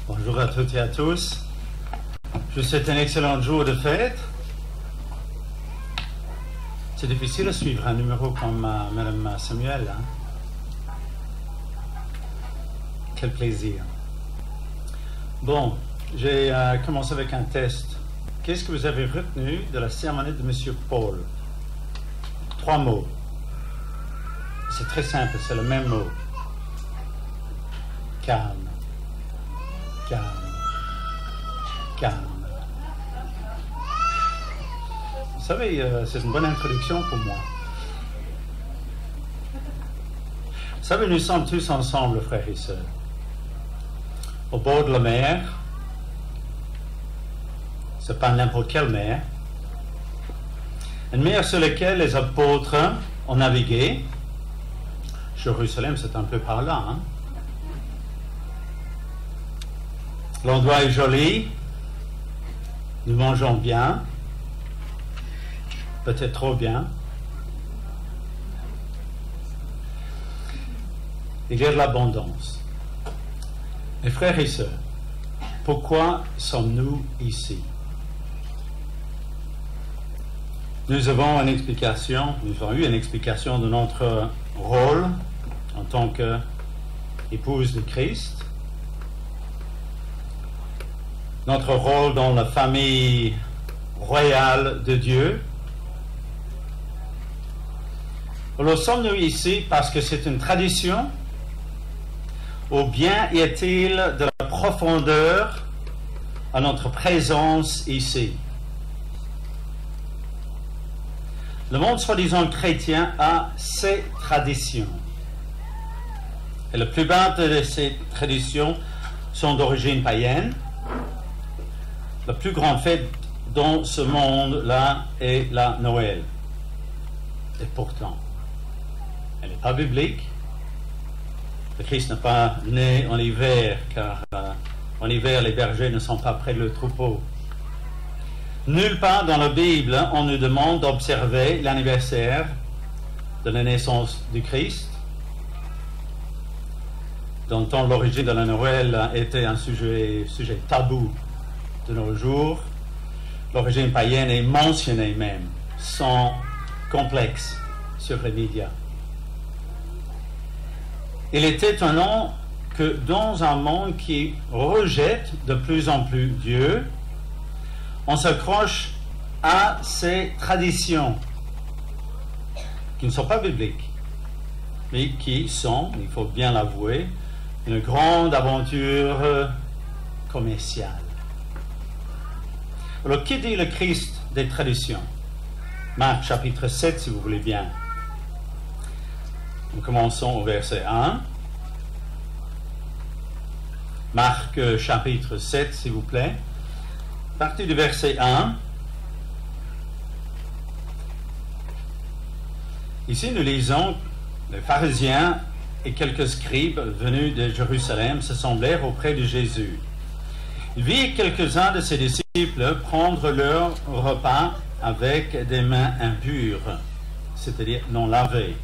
Bonjour à toutes et à tous. Je vous souhaite un excellent jour de fête. C'est difficile de suivre un numéro comme Madame Samuel. Hein? Quel plaisir. Bon, j'ai commencé avec un test. Qu'est-ce que vous avez retenu de la cérémonie de M. Paul? 3 mots. C'est très simple, c'est le même mot. Calme. Calme. Calme. Vous savez, c'est une bonne introduction pour moi. Vous savez, nous sommes tous ensemble, frères et sœurs, au bord de la mer. C'est pas n'importe quelle mer. Une mer sur laquelle les apôtres ont navigué. Jérusalem, c'est un peu par là. Hein? L'endroit est joli. Nous mangeons bien. Peut-être trop bien. Il y a de l'abondance. Mes frères et sœurs, pourquoi sommes-nous ici? Nous avons une explication, nous avons eu une explication de notre rôle en tant qu'épouse de Christ, notre rôle dans la famille royale de Dieu. Alors sommes-nous ici parce que c'est une tradition, ou bien y a-t-il de la profondeur à notre présence ici? Le monde soi-disant chrétien a ses traditions. Et la plupart de ces traditions sont d'origine païenne. La plus grande fête dans ce monde-là est la Noël. Et pourtant, elle n'est pas biblique. Le Christ n'est pas né en hiver, car en hiver, les bergers ne sont pas près de le troupeau. Nulle part dans la Bible, on nous demande d'observer l'anniversaire de la naissance du Christ. Dans le temps, l'origine de la Noël était un sujet tabou de nos jours. L'origine païenne est mentionnée même, sans complexe, sur les médias. Il est étonnant que dans un monde qui rejette de plus en plus Dieu, on s'accroche à ces traditions qui ne sont pas bibliques, mais qui sont, il faut bien l'avouer, une grande aventure commerciale. Alors, qui dit le Christ des traditions? Marc chapitre 7, si vous voulez bien. Nous commençons au verset 1. Marc chapitre 7, s'il vous plaît. À partir du verset 1, ici nous lisons, les pharisiens et quelques scribes venus de Jérusalem se semblèrent auprès de Jésus. Ils virent quelques-uns de ses disciples prendre leur repas avec des mains impures, c'est-à-dire non lavées.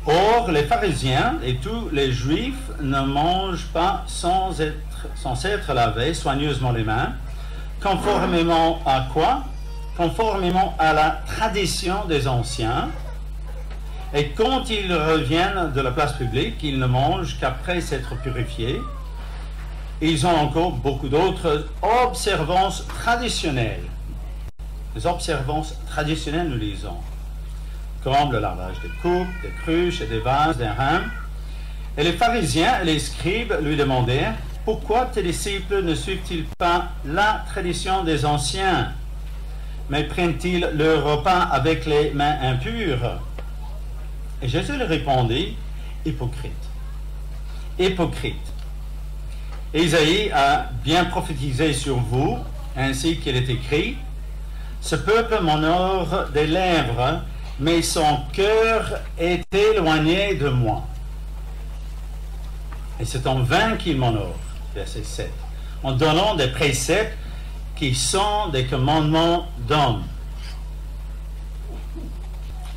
Or, les pharisiens et tous les juifs ne mangent pas sans être lavés soigneusement les mains. Conformément à quoi? Conformément à la tradition des anciens. Et quand ils reviennent de la place publique, ils ne mangent qu'après s'être purifiés. Ils ont encore beaucoup d'autres observances traditionnelles. Les observances traditionnelles, nous lisons, comme le lavage des coupes, des cruches et des vases, des reins. Et les pharisiens et les scribes lui demandèrent: pourquoi tes disciples ne suivent-ils pas la tradition des anciens, mais prennent-ils leur repas avec les mains impures? Et Jésus leur répondit: hypocrite. Hypocrite. Isaïe a bien prophétisé sur vous, ainsi qu'il est écrit: ce peuple m'honore des lèvres, mais son cœur est éloigné de moi. Et c'est en vain qu'il m'honore. Verset 7. En donnant des préceptes qui sont des commandements d'hommes.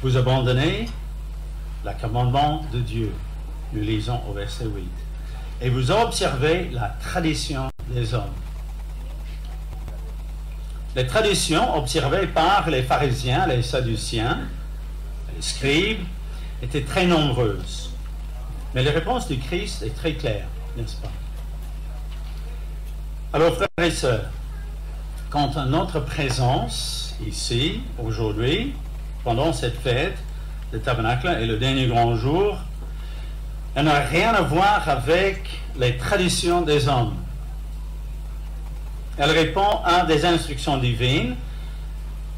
Vous abandonnez le commandement de Dieu. Nous lisons au verset 8. et vous observez la tradition des hommes. Les traditions observées par les pharisiens, les sadduciens, les scribes, étaient très nombreuses. Mais la réponse du Christ est très claire, n'est-ce pas? Alors, frères et sœurs, quant à notre présence ici, aujourd'hui, pendant cette fête, le tabernacle est le dernier grand jour, elle n'a rien à voir avec les traditions des hommes. Elle répond à des instructions divines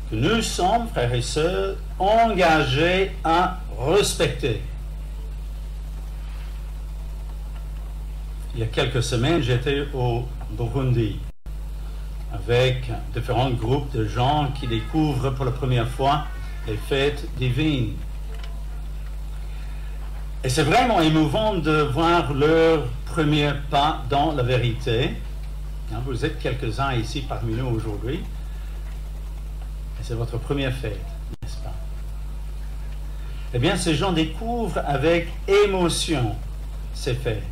que nous sommes, frères et sœurs, engagés à respecter. Il y a quelques semaines, j'étais au Burundi avec différents groupes de gens qui découvrent pour la première fois les fêtes divines. Et c'est vraiment émouvant de voir leur premier pas dans la vérité. Vous êtes quelques-uns ici parmi nous aujourd'hui. Et c'est votre première fête, n'est-ce pas? Eh bien, ces gens découvrent avec émotion ces fêtes,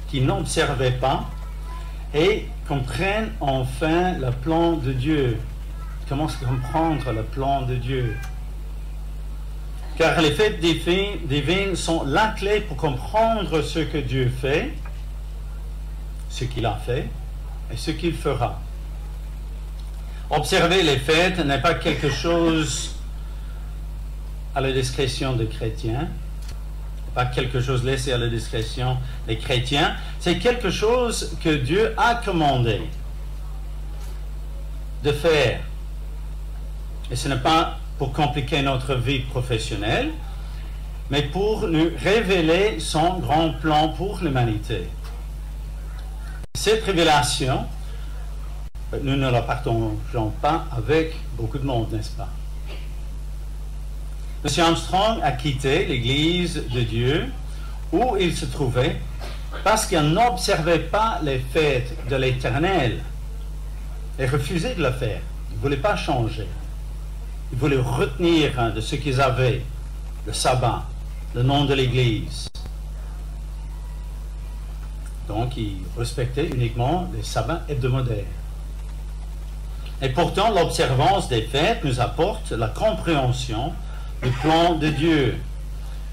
qui n'observaient pas, et comprennent enfin le plan de Dieu. Ils commencent à comprendre le plan de Dieu. Car les fêtes divines sont la clé pour comprendre ce que Dieu fait, ce qu'il a fait et ce qu'il fera. Observer les fêtes n'est pas quelque chose à la discrétion des chrétiens, pas quelque chose laissé à la discrétion des chrétiens, c'est quelque chose que Dieu a commandé de faire. Et ce n'est pas pour compliquer notre vie professionnelle, mais pour nous révéler son grand plan pour l'humanité. Cette révélation, nous ne la partageons pas avec beaucoup de monde, n'est-ce pas? M. Armstrong a quitté l'Église de Dieu où il se trouvait parce qu'il n'observait pas les fêtes de l'Éternel et refusait de le faire. Il ne voulait pas changer. Il voulait retenir de ce qu'ils avaient, le sabbat, le nom de l'Église. Donc, il respectait uniquement les sabbats hebdomadaires. Et pourtant, l'observance des fêtes nous apporte la compréhension du plan de Dieu.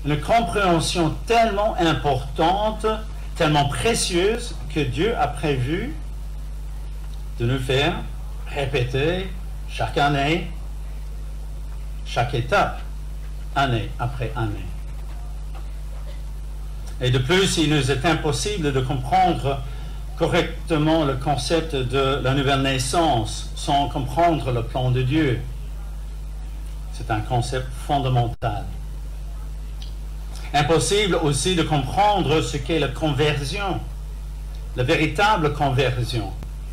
Une compréhension tellement importante, tellement précieuse, que Dieu a prévu de nous faire répéter chaque année, chaque étape, année après année. Et de plus, il nous est impossible de comprendre correctement le concept de la nouvelle naissance sans comprendre le plan de Dieu. C'est un concept fondamental. Impossible aussi de comprendre ce qu'est la conversion, la véritable conversion,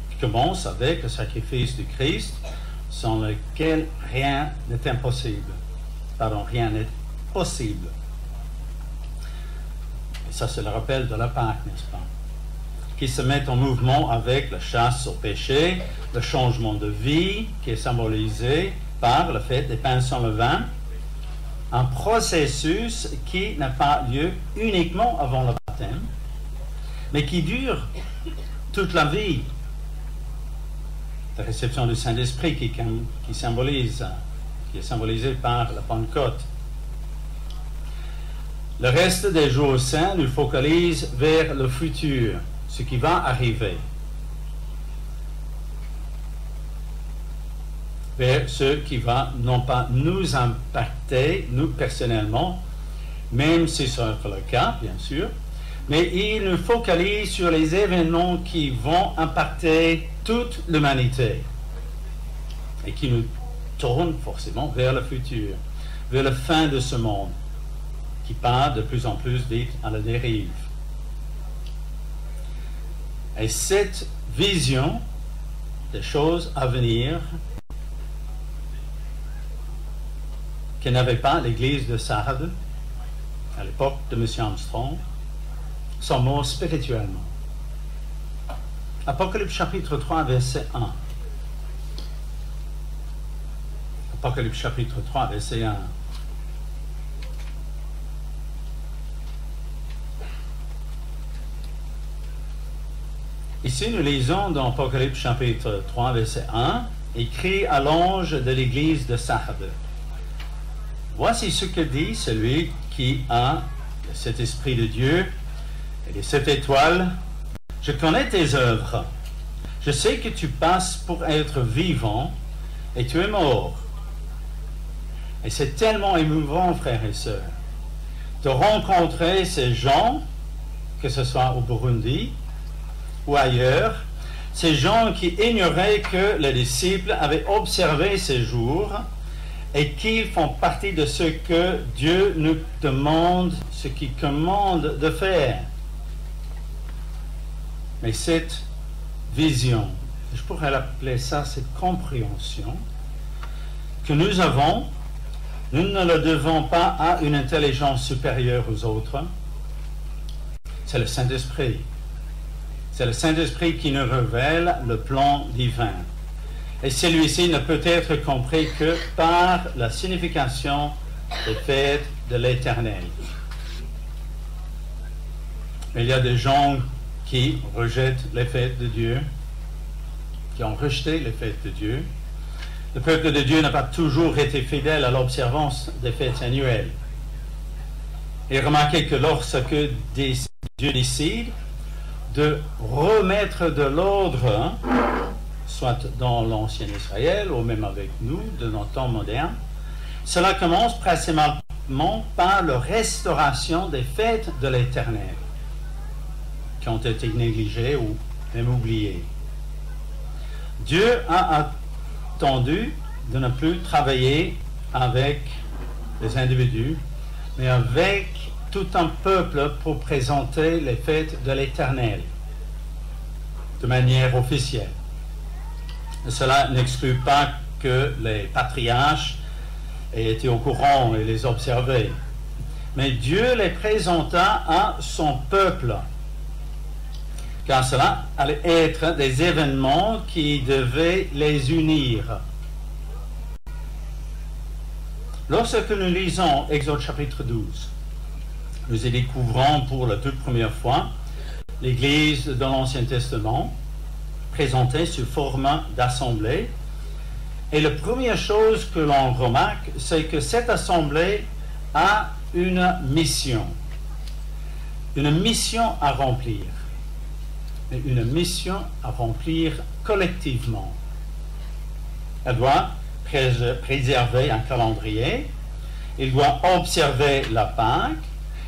qui commence avec le sacrifice du Christ, sans lequel rien n'est impossible. Pardon, rien n'est possible. Et ça, c'est le rappel de la Pâque, n'est-ce pas? Qui se met en mouvement avec la chasse au péché, le changement de vie, qui est symbolisé par le fait des pains sans levain, un processus qui n'a pas lieu uniquement avant le baptême, mais qui dure toute la vie. La réception du Saint-Esprit qui est symbolisée par la Pentecôte. Le reste des jours saints nous focalise vers le futur, ce qui va arriver. Vers ce qui va non pas nous impacter, nous personnellement, même si ce sera le cas, bien sûr, mais il nous focalise sur les événements qui vont impacter toute l'humanité et qui nous tournent forcément vers le futur, vers la fin de ce monde qui part de plus en plus vite à la dérive. Et cette vision des choses à venir que n'avait pas l'église de Sardes à l'époque de M. Armstrong sont morts spirituellement. Apocalypse chapitre 3, verset 1. Apocalypse chapitre 3, verset 1. Ici, nous lisons dans Apocalypse chapitre 3, verset 1, écrit à l'ange de l'église de Sardes. Voici ce que dit celui qui a cet esprit de Dieu et les 7 étoiles. Je connais tes œuvres. Je sais que tu passes pour être vivant et tu es mort. Et c'est tellement émouvant, frères et sœurs, de rencontrer ces gens, que ce soit au Burundi ou ailleurs, ces gens qui ignoraient que les disciples avaient observé ces jours et qu'ils font partie de ce que Dieu nous demande, ce qu'il commande de faire. Mais cette vision, je pourrais l'appeler ça, cette compréhension que nous avons, nous ne le devons pas à une intelligence supérieure aux autres. C'est le Saint-Esprit. C'est le Saint-Esprit qui nous révèle le plan divin. Et celui-ci ne peut être compris que par la signification des fêtes de l'Éternel. Il y a des gens qui rejettent les fêtes de Dieu, qui ont rejeté les fêtes de Dieu. Le peuple de Dieu n'a pas toujours été fidèle à l'observance des fêtes annuelles. Et remarquez que lorsque Dieu décide de remettre de l'ordre, soit dans l'ancien Israël ou même avec nous, de nos temps modernes, cela commence principalement par la restauration des fêtes de l'Éternel, qui ont été négligées ou même oubliées. Dieu a attendu de ne plus travailler avec les individus, mais avec tout un peuple pour présenter les fêtes de l'Éternel de manière officielle. Cela n'exclut pas que les patriarches aient été au courant et les observé. Mais Dieu les présenta à son peuple, car cela allait être des événements qui devaient les unir. Lorsque nous lisons Exode chapitre 12, nous y découvrons pour la toute première fois l'Église de l'Ancien Testament, présentée sous forme d'assemblée. Et la première chose que l'on remarque, c'est que cette assemblée a une mission à remplir, mais une mission à remplir collectivement. Elle doit préserver un calendrier, elle doit observer la Pâque,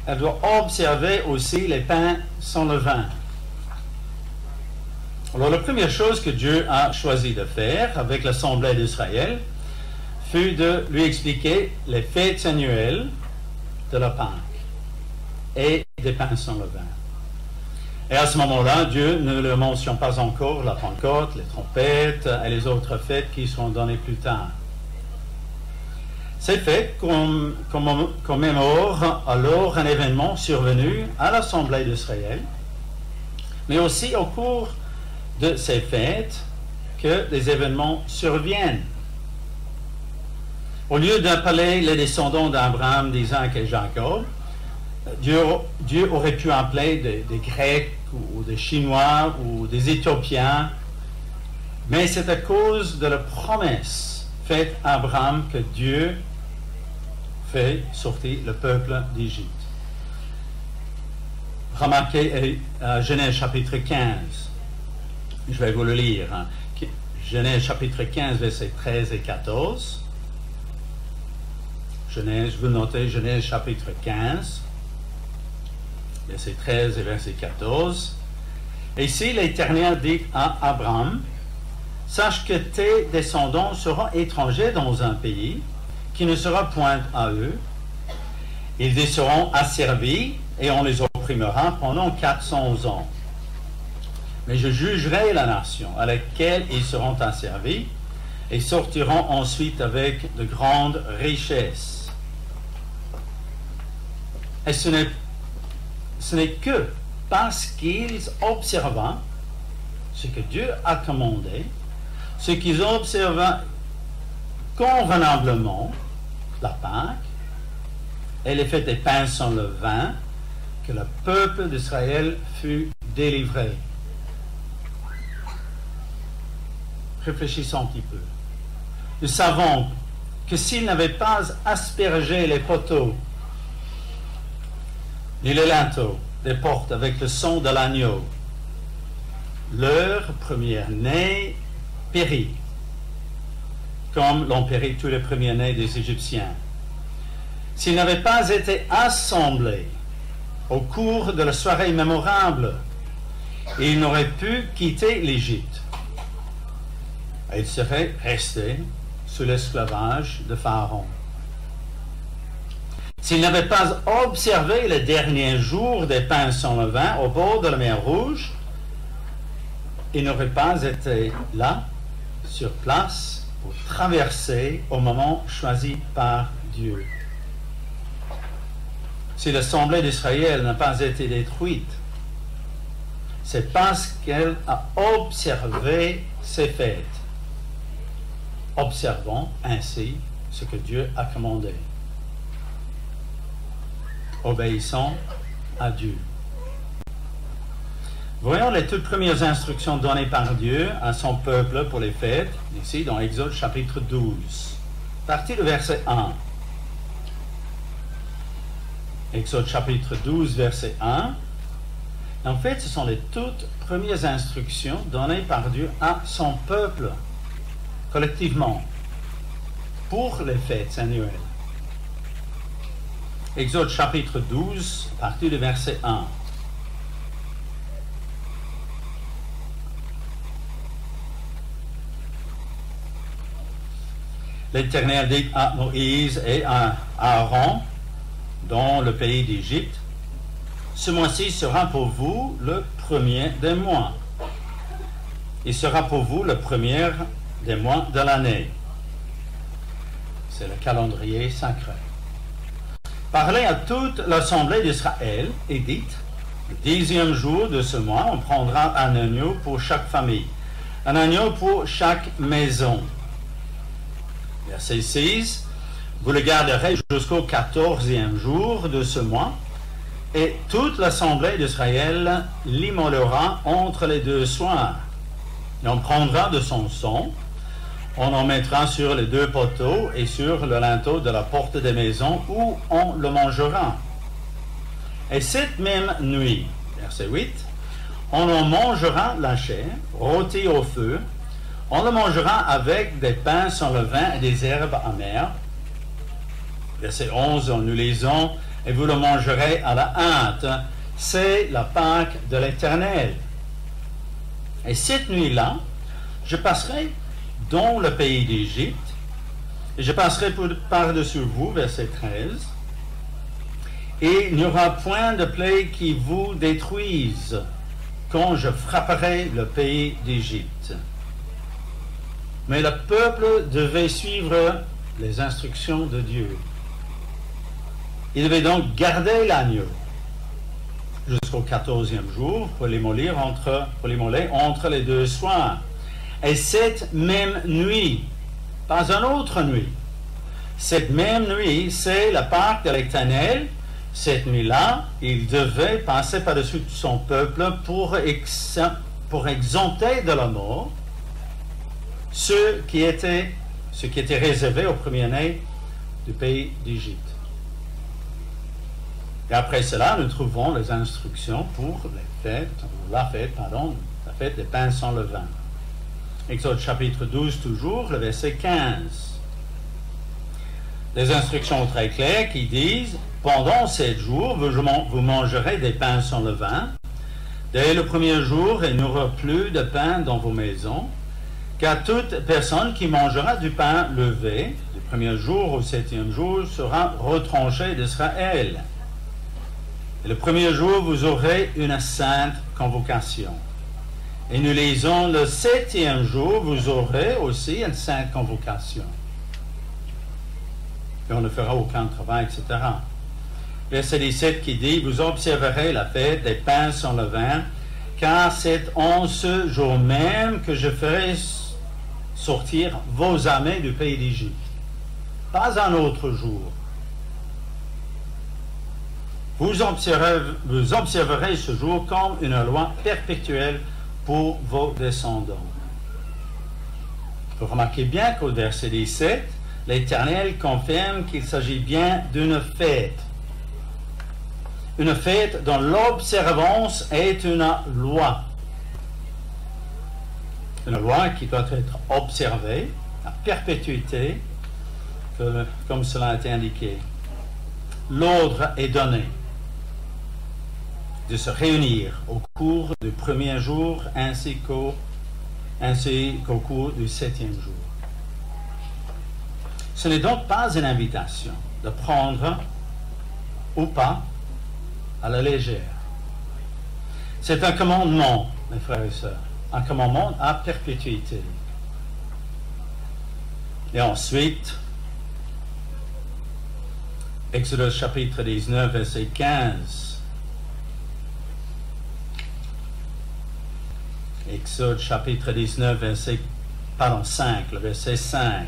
elle doit observer aussi les pains sans levain. Alors la première chose que Dieu a choisi de faire avec l'Assemblée d'Israël fut de lui expliquer les fêtes annuelles de la Pâque et des pains sans levain. Et à ce moment-là, Dieu ne le mentionne pas encore, la Pentecôte, les trompettes et les autres fêtes qui seront données plus tard. Ces fêtes commémorent alors un événement survenu à l'Assemblée d'Israël, mais aussi au cours de ces fêtes que des événements surviennent. Au lieu d'appeler les descendants d'Abraham, d'Isaac et Jacob, Dieu aurait pu appeler des Grecs ou des Chinois ou des Éthiopiens, mais c'est à cause de la promesse faite à Abraham que Dieu fait sortir le peuple d'Égypte. Remarquez Genèse chapitre 15. Je vais vous le lire. Genèse chapitre 15, versets 13 et 14. Genèse, vous notez Genèse chapitre 15, versets 13 et verset 14. Et ici, l'Éternel dit à Abraham, « Sache que tes descendants seront étrangers dans un pays qui ne sera point à eux. Ils y seront asservis et on les opprimera pendant 400 ans. Mais je jugerai la nation à laquelle ils seront asservis et sortiront ensuite avec de grandes richesses. » Et ce n'est que parce qu'ils observaient ce que Dieu a commandé, ce qu'ils observaient convenablement, la Pâque, et les fêtes des pains sans levain, que le peuple d'Israël fut délivré. Réfléchissons un petit peu. Nous savons que s'ils n'avaient pas aspergé les poteaux, ni les linteaux des portes avec le sang de l'agneau, leur première-né périt, comme l'ont péri tous les premiers-nés des Égyptiens. S'ils n'avaient pas été assemblés au cours de la soirée mémorable, ils n'auraient pu quitter l'Égypte. Ils seraient restés sous l'esclavage de Pharaon. S'ils n'avaient pas observé les derniers jours des pains sans levain au bord de la mer Rouge, ils n'auraient pas été là, sur place, pour traverser au moment choisi par Dieu. Si l'Assemblée d'Israël n'a pas été détruite, c'est parce qu'elle a observé ces fêtes, observant ainsi ce que Dieu a commandé, obéissant à Dieu. Voyons les toutes premières instructions données par Dieu à son peuple pour les fêtes, ici dans Exode chapitre 12, partie du verset 1. Exode chapitre 12, verset 1. En fait, ce sont les toutes premières instructions données par Dieu à son peuple, collectivement, pour les fêtes annuelles. Exode chapitre 12, partie du verset 1. L'Éternel dit à Moïse et à Aaron, dans le pays d'Égypte, « Ce mois-ci sera pour vous le premier des mois. Il sera pour vous le premier des mois de l'année. » C'est le calendrier sacré. Parlez à toute l'assemblée d'Israël et dites, « Le 10e jour de ce mois, on prendra un agneau pour chaque famille, un agneau pour chaque maison. » Verset 6. Vous le garderez jusqu'au 14e jour de ce mois, et toute l'assemblée d'Israël l'immolera entre les deux soirs. Et on prendra de son sang, on en mettra sur les deux poteaux et sur le linteau de la porte des maisons où on le mangera. Et cette même nuit, verset 8, on en mangera la chair, rôtie au feu, on le mangera avec des pains sans levain et des herbes amères. Verset 11, nous lisons, et vous le mangerez à la hâte. C'est la Pâque de l'Éternel. Et cette nuit-là, je passerai dans le pays d'Égypte, et je passerai par-dessus vous, verset 13, et il n'y aura point de plaie qui vous détruise quand je frapperai le pays d'Égypte. Mais le peuple devait suivre les instructions de Dieu. Il devait donc garder l'agneau jusqu'au 14e jour pour l'immoler entre les deux soirs. Et cette même nuit, pas une autre nuit, cette même nuit, c'est la Pâque de l'Éternel. Cette nuit-là, il devait passer par-dessus son peuple pour exempter de la mort ce qui était réservé aux premiers-nés du pays d'Égypte. Et après cela, nous trouvons les instructions pour la fête des pains sans levain. Exode chapitre 12 toujours, le verset 15. Les instructions très claires qui disent, pendant 7 jours, vous mangerez des pains sans levain. Dès le premier jour, il n'y aura plus de pain dans vos maisons, car toute personne qui mangera du pain levé, du premier jour au 7e jour, sera retranchée d'Israël. Et le premier jour, vous aurez une sainte convocation. Et nous lisons, le 7e jour, vous aurez aussi une sainte convocation. Et on ne fera aucun travail, etc. Verset 17 qui dit, vous observerez la fête des pains sans levain, car c'est en ce jour même que je ferai sortir vos armées du pays d'Égypte. Pas un autre jour. Vous observerez ce jour comme une loi perpétuelle pour vos descendants. Vous remarquez bien qu'au verset 17, l'Éternel confirme qu'il s'agit bien d'une fête. Une fête dont l'observance est une loi. Une loi qui doit être observée à perpétuité, comme cela a été indiqué. L'ordre est donné de se réunir au cours du premier jour ainsi qu'au cours du 7e jour. Ce n'est donc pas une invitation de prendre ou pas à la légère. C'est un commandement, mes frères et sœurs, un commandement à perpétuité. Et ensuite, Exode chapitre 19, verset 15. Exode chapitre 19, verset 5, le verset 5.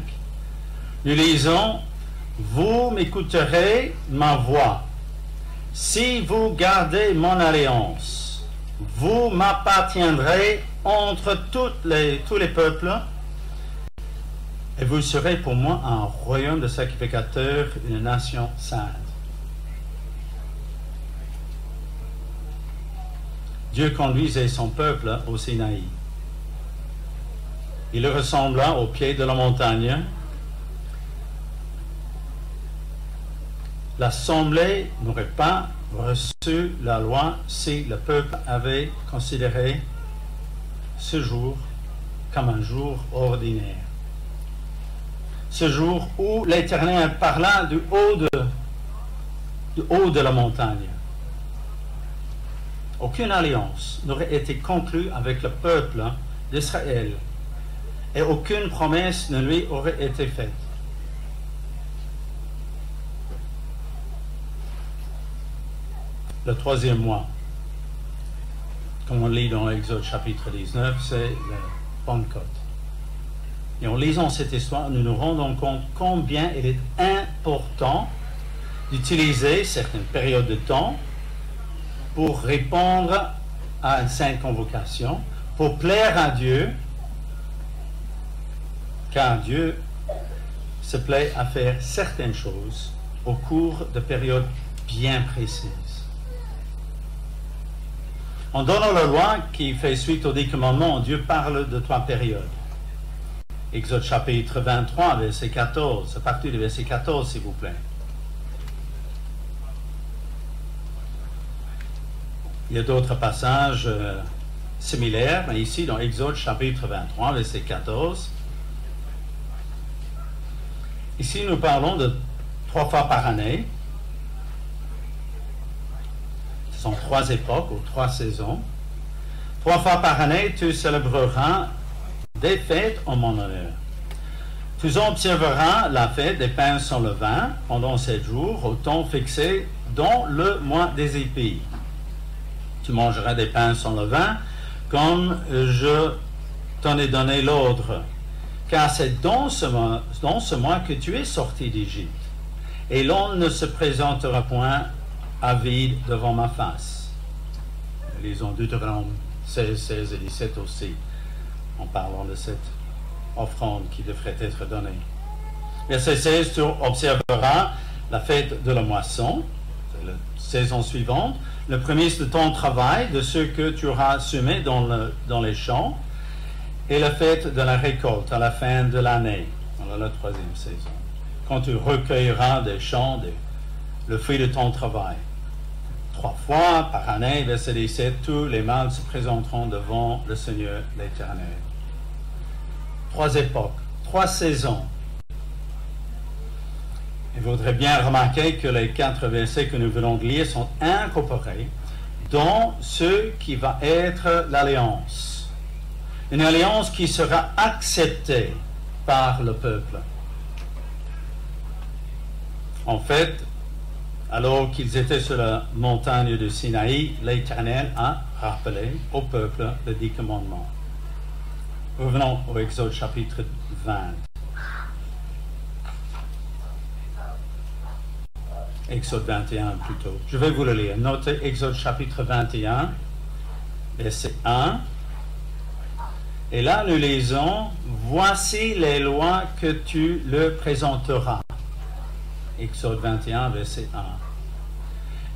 Nous lisons, « Vous m'écouterez ma voix. Si vous gardez mon alliance, vous m'appartiendrez entre tous les peuples, et vous serez pour moi un royaume de sacrificateurs, une nation sainte. » Dieu conduisait son peuple au Sinaï. Il le ressembla au pied de la montagne. L'Assemblée n'aurait pas reçu la loi si le peuple avait considéré ce jour comme un jour ordinaire. Ce jour où l'Éternel parla du haut de la montagne. Aucune alliance n'aurait été conclue avec le peuple d'Israël et aucune promesse ne lui aurait été faite. Le 3e mois, comme on lit dans l'Exode chapitre 19, c'est la Pentecôte. Et en lisant cette histoire, nous nous rendons compte combien il est important d'utiliser certaines périodes de temps pour répondre à une sainte convocation, pour plaire à Dieu, car Dieu se plaît à faire certaines choses au cours de périodes bien précises. En donnant la loi qui fait suite aux 10 commandements, Dieu parle de 3 périodes. Exode chapitre 23, verset 14, à partir du verset 14, s'il vous plaît. Il y a d'autres passages similaires, mais ici dans Exode chapitre 23, verset 14. Ici nous parlons de 3 fois par année. Ce sont 3 époques ou 3 saisons. 3 fois par année, tu célébreras des fêtes en mon honneur. Tu observeras la fête des pains sans levain pendant 7 jours, au temps fixé dans le mois des épis. Tu mangeras des pains sans levain, comme je t'en ai donné l'ordre. Car c'est dans ce mois que tu es sorti d'Égypte. Et l'on ne se présentera point à vide devant ma face. Lisons Deutéronome 16, 16 et 17 aussi, en parlant de cette offrande qui devrait être donnée. Verset 16, tu observeras la fête de la moisson, c'est la saison suivante, le prémisse de ton travail, de ce que tu auras semé dans les champs, et la fête de la récolte à la fin de l'année, dans la 3e saison, quand tu recueilleras des champs le fruit de ton travail. 3 fois par année, verset 17, tous les mâles se présenteront devant le Seigneur l'Éternel. 3 époques, 3 saisons. Il faudrait bien remarquer que les 4 versets que nous venons de lire sont incorporés dans ce qui va être l'alliance. Une alliance qui sera acceptée par le peuple. En fait, alors qu'ils étaient sur la montagne de Sinaï, l'Éternel a rappelé au peuple les 10 commandements. Revenons au Exode chapitre 20. Exode 21 plutôt. Je vais vous le lire. Notez Exode chapitre 21, verset 1. Et là, nous lisons, voici les lois que tu leur présenteras. Exode 21, verset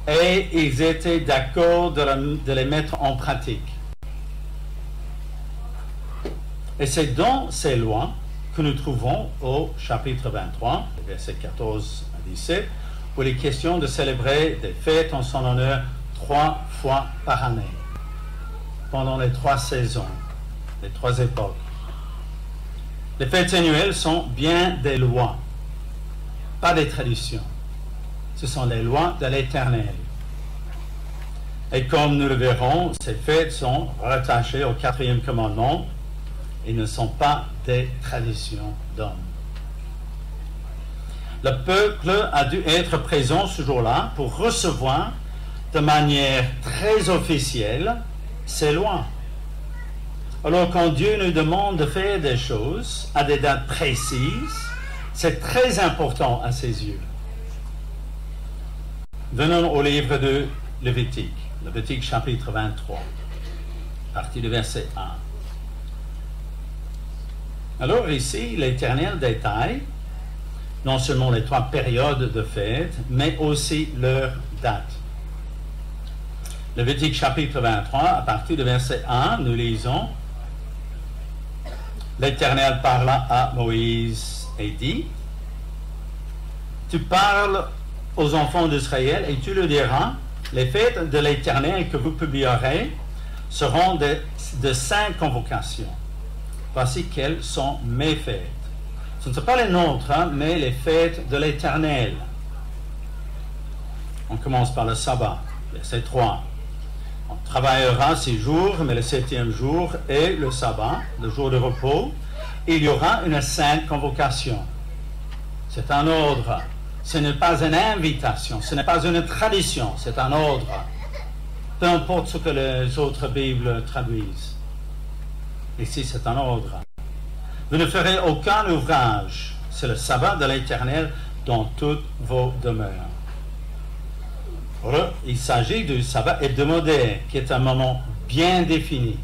1. Et ils étaient d'accord de les mettre en pratique. Et c'est dans ces lois que nous trouvons au chapitre 23, versets 14 à 17, où il est question de célébrer des fêtes en son honneur 3 fois par année, pendant les 3 saisons, les 3 époques. Les fêtes annuelles sont bien des lois, pas des traditions. Ce sont les lois de l'Éternel. Et comme nous le verrons, ces fêtes sont rattachées au 4e commandement et ne sont pas des traditions d'hommes. Le peuple a dû être présent ce jour-là pour recevoir de manière très officielle ces lois. Alors quand Dieu nous demande de faire des choses à des dates précises, c'est très important à ses yeux. Venons au livre de Lévitique chapitre 23, partie du verset 1. Alors ici, l'Éternel détaille non seulement les 3 périodes de fête, mais aussi leur date. Lévitique chapitre 23, à partir du verset 1, nous lisons: L'Éternel parla à Moïse et dit: Tu parles aux enfants d'Israël et tu leur diras, les fêtes de l'Éternel que vous publierez seront de 5 convocations. Voici quelles sont mes fêtes. Ce ne sont pas les nôtres, mais les fêtes de l'Éternel. On commence par le sabbat, verset 3. On travaillera 6 jours, mais le 7e jour est le sabbat, le jour de repos. Il y aura une sainte convocation. C'est un ordre. Ce n'est pas une invitation, ce n'est pas une tradition, c'est un ordre. Peu importe ce que les autres Bibles traduisent. Ici, c'est un ordre. Vous ne ferez aucun ouvrage. C'est le sabbat de l'Éternel dans toutes vos demeures. Alors, il s'agit du sabbat hebdomadaire, qui est un moment bien défini.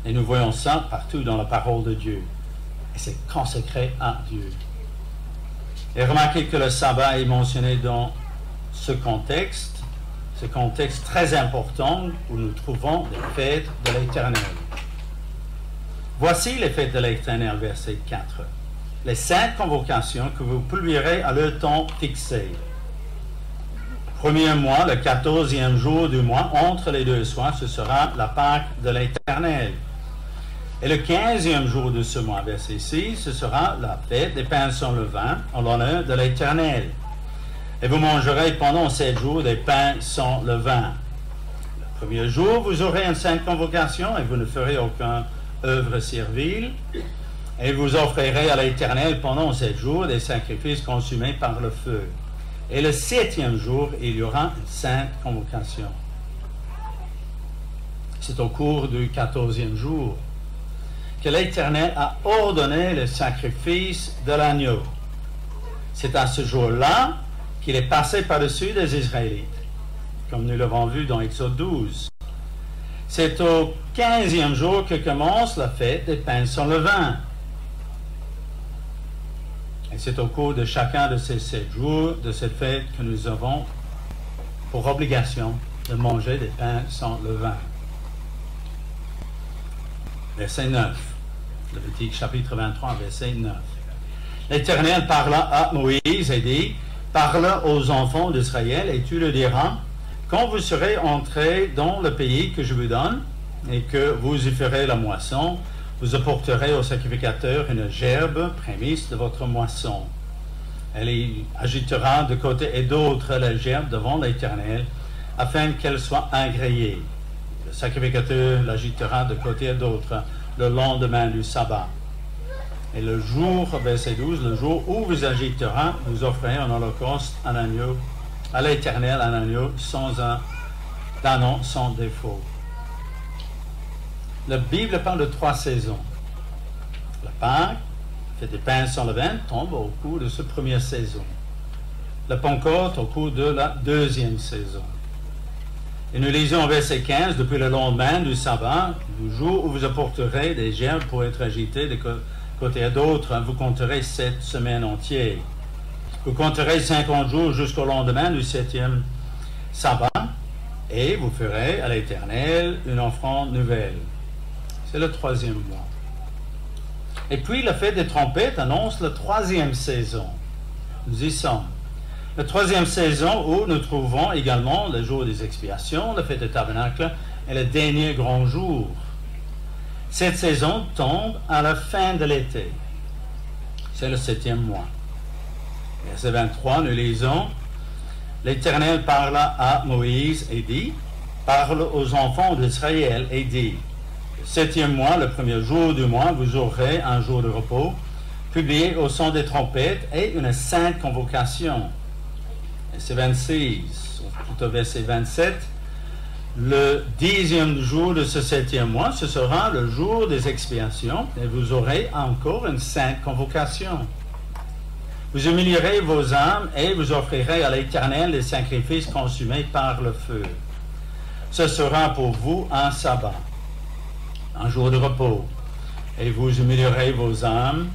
Et nous voyons ça partout dans la parole de Dieu. Et c'est consacré à Dieu. Et remarquez que le sabbat est mentionné dans ce contexte très important où nous trouvons les fêtes de l'Éternel. Voici les fêtes de l'Éternel, verset 4. Les 5 convocations que vous publierez à leur temps fixé. Premier mois, le 14e jour du mois, entre les 2 soirs, ce sera la Pâque de l'Éternel. Et le 15e jour de ce mois, verset 6, ce sera la fête des pains sans levain, en l'honneur de l'Éternel. Et vous mangerez pendant 7 jours des pains sans levain. Le premier jour, vous aurez une sainte convocation et vous ne ferez aucune œuvre servile. Et vous offrirez à l'Éternel pendant 7 jours des sacrifices consumés par le feu. Et le 7e jour, il y aura une sainte convocation. C'est au cours du 14e jour que l'Éternel a ordonné le sacrifice de l'agneau. C'est à ce jour-là qu'il est passé par-dessus des Israélites, comme nous l'avons vu dans Exode 12. C'est au 15e jour que commence la fête des pains sans levain. Et c'est au cours de chacun de ces 7 jours de cette fête que nous avons pour obligation de manger des pains sans levain. Verset 9. Lévitique chapitre 23, verset 9. L'Éternel parla à Moïse et dit: Parle aux enfants d'Israël et tu le diras, quand vous serez entrés dans le pays que je vous donne et que vous y ferez la moisson, vous apporterez au sacrificateur une gerbe, prémisse de votre moisson. Elle y agitera de côté et d'autre la gerbe devant l'Éternel, afin qu'elle soit agréée. Le sacrificateur l'agitera de côté et d'autre le lendemain du sabbat. Et le jour, verset 12, le jour où vous agiterez, vous offrirez en holocauste un agneau, à l'Éternel un agneau d'un an sans défaut. La Bible parle de 3 saisons. La Pâque, fête des pains sans levain, tombe au cours de cette première saison. La Pentecôte au cours de la 2e saison. Et nous lisons au verset 15, depuis le lendemain du sabbat, du jour où vous apporterez des gerbes pour être agités de côté à d'autre, vous compterez 7 semaines entières. Vous compterez 50 jours jusqu'au lendemain du 7e sabbat, et vous ferez à l'Éternel une offrande nouvelle. C'est le 3e mois. Et puis la fête des trompettes annonce la 3e saison. Nous y sommes. La 3e saison où nous trouvons également le jour des expiations, la fête des tabernacles et le dernier grand jour. Cette saison tombe à la fin de l'été. C'est le 7e mois. Verset 23, nous lisons: L'Éternel parla à Moïse et dit: Parle aux enfants d'Israël et dit: Le 7e mois, le premier jour du mois, vous aurez un jour de repos, publié au son des trompettes et une sainte convocation. Verset 26, ou plutôt verset 27, le 10e jour de ce 7e mois, ce sera le jour des expiations, et vous aurez encore une sainte convocation. Vous humilierez vos âmes et vous offrirez à l'Éternel des sacrifices consumés par le feu. Ce sera pour vous un sabbat, un jour de repos, et vous humilierez vos âmes.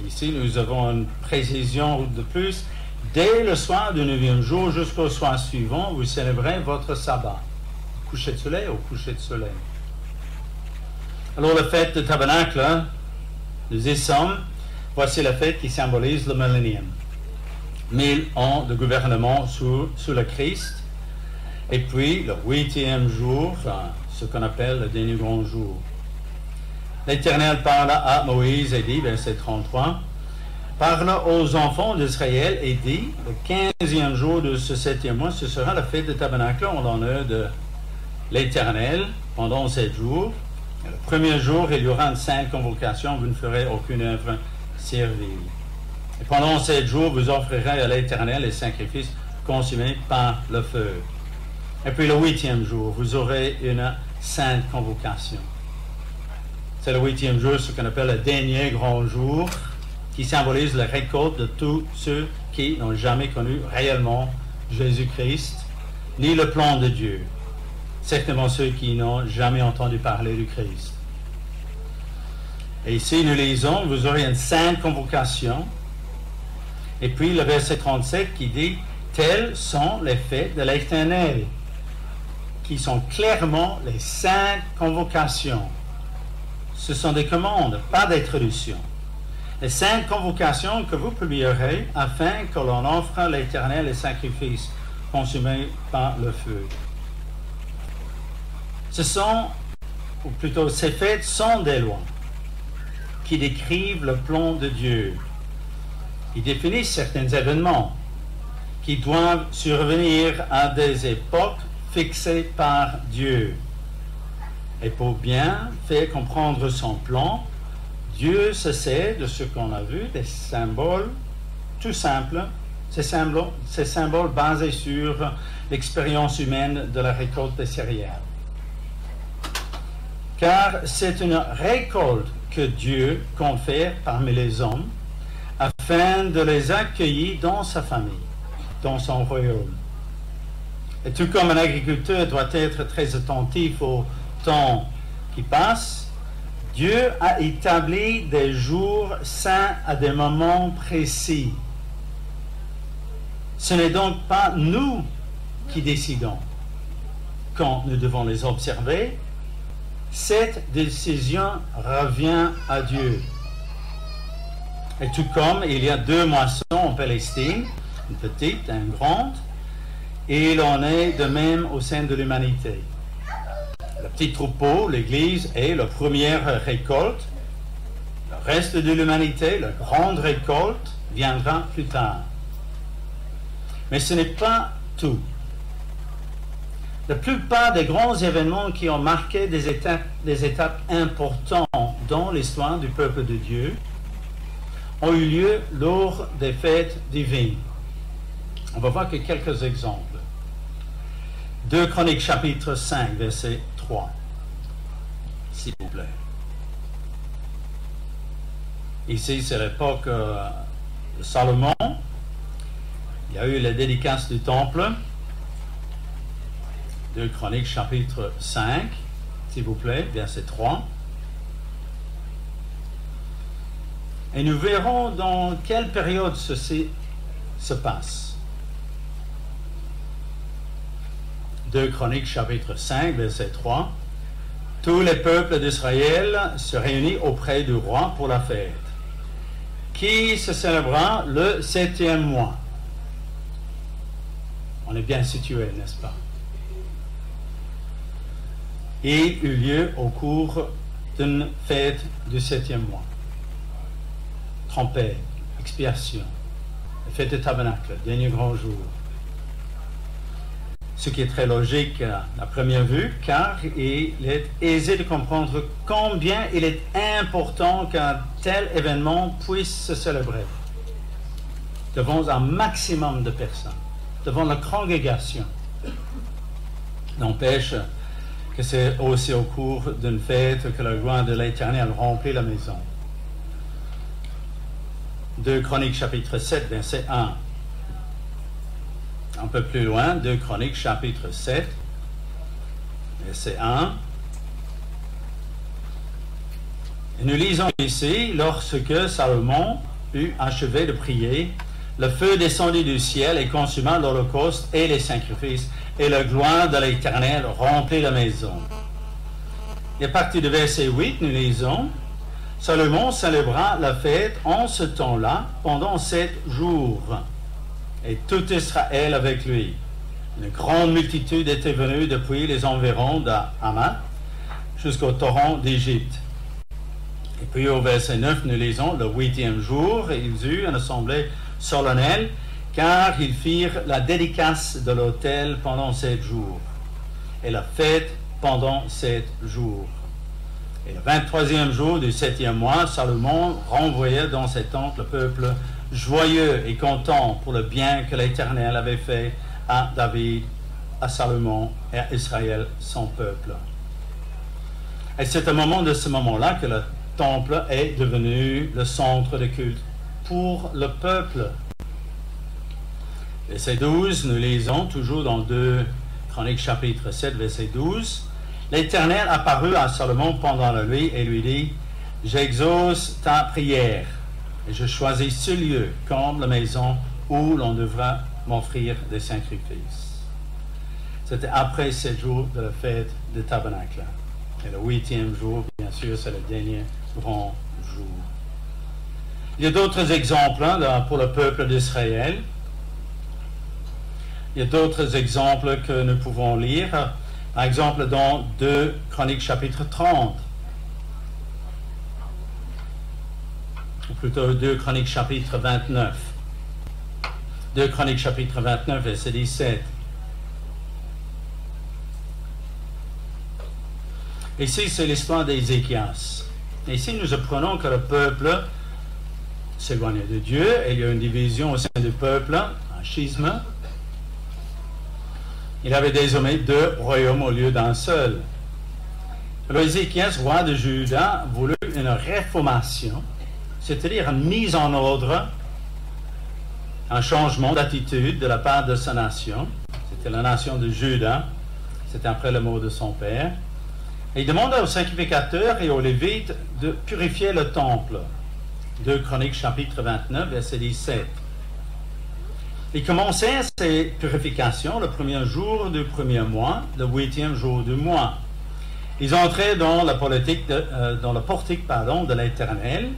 Ici, nous avons une précision de plus. Dès le soir du 9e jour jusqu'au soir suivant, vous célébrez votre sabbat. Coucher de soleil ou coucher de soleil. Alors, la fête de tabernacle, nous y sommes. Voici la fête qui symbolise le millénium. 1000 ans de gouvernement sous le Christ. Et puis, le 8e jour, ce qu'on appelle le dernier grand jour. L'Éternel parla à Moïse et dit, verset 33, Parle aux enfants d'Israël et dit, le 15e jour de ce 7e mois, ce sera la fête de tabernacle en l'honneur de l'Éternel pendant 7 jours. Et le premier jour, il y aura une sainte convocation, vous ne ferez aucune œuvre servile. Et pendant 7 jours, vous offrirez à l'Éternel les sacrifices consumés par le feu. Et puis le 8e jour, vous aurez une sainte convocation. C'est le 8e jour, ce qu'on appelle le dernier grand jour, qui symbolise la récolte de tous ceux qui n'ont jamais connu réellement Jésus-Christ, ni le plan de Dieu. Certainement ceux qui n'ont jamais entendu parler du Christ. Et ici, nous lisons, vous aurez une sainte convocation. Et puis le verset 37 qui dit, telles sont les fêtes de l'Éternel, qui sont clairement les saintes convocations. Ce sont des commandes, pas des traductions. Les saintes convocations que vous publierez afin que l'on offre à l'Éternel les sacrifices consumés par le feu. Ce sont, ou plutôt ces fêtes sont des lois qui décrivent le plan de Dieu, qui définissent certains événements qui doivent survenir à des époques fixées par Dieu. Et pour bien faire comprendre son plan, Dieu se sert de ce qu'on a vu, des symboles tout simples, ces symboles basés sur l'expérience humaine de la récolte des céréales. Car c'est une récolte que Dieu compte faire parmi les hommes afin de les accueillir dans sa famille, dans son royaume. Et tout comme un agriculteur doit être très attentif au temps qui passe, Dieu a établi des jours saints à des moments précis. Ce n'est donc pas nous qui décidons quand nous devons les observer. Cette décision revient à Dieu. Et tout comme il y a 2 moissons en Palestine, une petite et une grande, et il en est de même au sein de l'humanité. Le petit troupeau, l'Église, est la première récolte. Le reste de l'humanité, la grande récolte, viendra plus tard. Mais ce n'est pas tout. La plupart des grands événements qui ont marqué des étapes importantes dans l'histoire du peuple de Dieu ont eu lieu lors des fêtes divines. On va voir que quelques exemples. 2 Chroniques chapitre 5, verset 3. S'il vous plaît. Ici, c'est l'époque de Salomon. Il y a eu la dédicace du temple. 2 Chroniques chapitre 5, s'il vous plaît, verset 3. Et nous verrons dans quelle période ceci se passe. 2 Chroniques chapitre 5, verset 3. Tous les peuples d'Israël se réunissent auprès du roi pour la fête, qui se célébrera le 7e mois. On est bien situé, n'est-ce pas? Et eut lieu au cours d'une fête du 7e mois. Trompette, expiation, la fête du tabernacle, dernier grand jour. Ce qui est très logique à première vue, car il est aisé de comprendre combien il est important qu'un tel événement puisse se célébrer devant un maximum de personnes, devant la congrégation. N'empêche que c'est aussi au cours d'une fête que la gloire de l'Éternel remplit la maison. 2 Chroniques chapitre 7, verset 1. Un peu plus loin, 2 Chroniques chapitre 7, verset 1. Et nous lisons ici, lorsque Salomon eut achevé de prier, le feu descendit du ciel et consuma l'holocauste et les sacrifices, et la gloire de l'Éternel remplit la maison. Et à partir du verset 8, nous lisons, Salomon célébra la fête en ce temps-là pendant 7 jours. Et tout Israël avec lui. Une grande multitude était venue depuis les environs d'Hamath jusqu'au torrent d'Égypte. Et puis au verset 9, nous lisons, le 8e jour, ils eurent une assemblée solennelle, car ils firent la dédicace de l'autel pendant 7 jours, et la fête pendant 7 jours. Et le 23e jour du 7e mois, Salomon renvoya dans ses tentes le peuple joyeux et content pour le bien que l'Éternel avait fait à David, à Salomon et à Israël, son peuple. Et c'est à ce moment-là que le temple est devenu le centre de culte pour le peuple. Verset 12, nous lisons toujours dans 2 Chroniques chapitre 7, verset 12. L'Éternel apparut à Salomon pendant la nuit et lui dit, « J'exauce ta prière. Et je choisis ce lieu comme la maison où l'on devra m'offrir des sacrifices. » C'était après 7 jours de la fête du tabernacle. Et le 8e jour, bien sûr, c'est le dernier grand jour. Il y a d'autres exemples pour le peuple d'Israël. Il y a d'autres exemples que nous pouvons lire. Par exemple, dans 2 Chroniques chapitre 30. Ou plutôt 2 Chroniques chapitre 29. 2 Chroniques chapitre 29, verset 17. Ici, c'est l'histoire d'Ézéchias. Ici, nous apprenons que le peuple s'éloignait de Dieu, et il y a une division au sein du peuple, un schisme. Il avait désormais 2 royaumes au lieu d'un seul. Alors Ézéchias, roi de Juda, voulut une réformation, c'est-à-dire une mise en ordre, un changement d'attitude de la part de sa nation. C'était la nation de Juda, c'était après la mort de son père. Et il demanda aux sacrificateurs et aux Lévites de purifier le temple. 2 Chroniques chapitre 29, verset 17. Ils commençaient ces purifications le premier jour du premier mois, le 8e jour du mois. Ils entraient dans le portique de l'Éternel,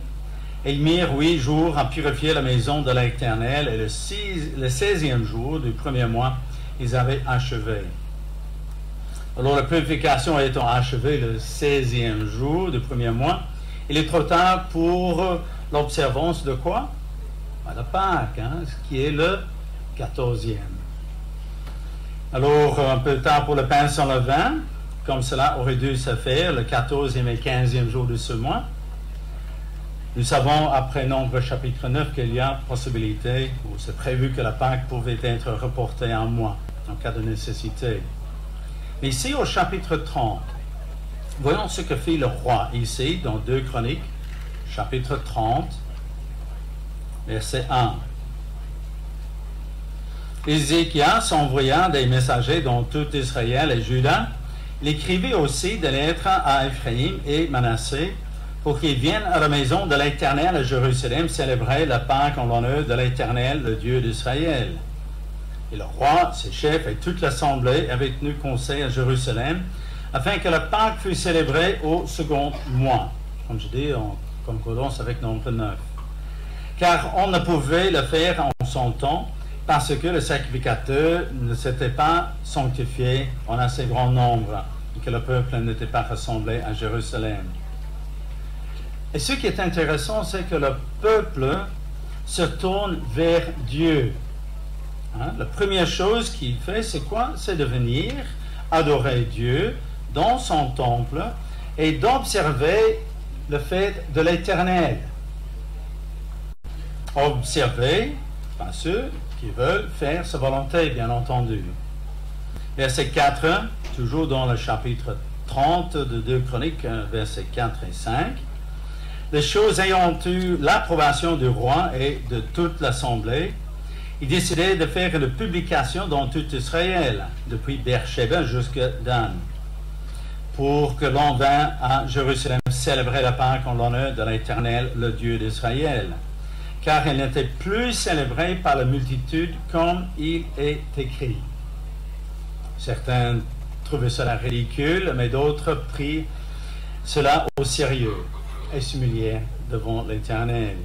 et ils mirent 8 jours à purifier la maison de l'Éternel, et le 16e jour du premier mois, ils avaient achevé. Alors la purification étant achevée le 16e jour du premier mois, il est trop tard pour l'observance de quoi? La Pâques, ce qui est le 14e. Alors, un peu tard pour le pain sans levain, comme cela aurait dû se faire le 14e et 15e jour de ce mois. Nous savons, après Nombre chapitre 9, qu'il y a possibilité, ou c'est prévu que la Pâque pouvait être reportée un mois, en cas de nécessité. Mais ici, au chapitre 30, voyons ce que fit le roi, ici, dans 2 Chroniques, chapitre 30, verset 1. Ézéchias envoya des messagers dans tout Israël et Juda. Il écrivit aussi des lettres à Ephraïm et Manassé pour qu'ils viennent à la maison de l'Éternel à Jérusalem célébrer la Pâque en l'honneur de l'Éternel, le Dieu d'Israël. Et le roi, ses chefs et toute l'assemblée avaient tenu conseil à Jérusalem afin que la Pâque fût célébrée au second mois, comme je dis, en concordance avec nombre 9. Car on ne pouvait le faire en son temps, parce que le sacrificateur ne s'était pas sanctifié en assez grand nombre et que le peuple n'était pas rassemblé à Jérusalem. Et ce qui est intéressant, c'est que le peuple se tourne vers Dieu. La première chose qu'il fait, c'est quoi? C'est de venir adorer Dieu dans son temple et d'observer le fait de l'Éternel. Observer par ceux qui veulent faire sa volonté, bien entendu. Verset 4, toujours dans le chapitre 30 de 2 Chroniques, versets 4 et 5. Les choses ayant eu l'approbation du roi et de toute l'assemblée, il décidait de faire une publication dans tout Israël, depuis Beersheba jusqu'à Dan, pour que l'on vînt à Jérusalem célébrer la Pâque en l'honneur de l'Éternel, le Dieu d'Israël. Car elle n'était plus célébrée par la multitude comme il est écrit. Certains trouvaient cela ridicule, mais d'autres prirent cela au sérieux et s'humilièrent devant l'Éternel.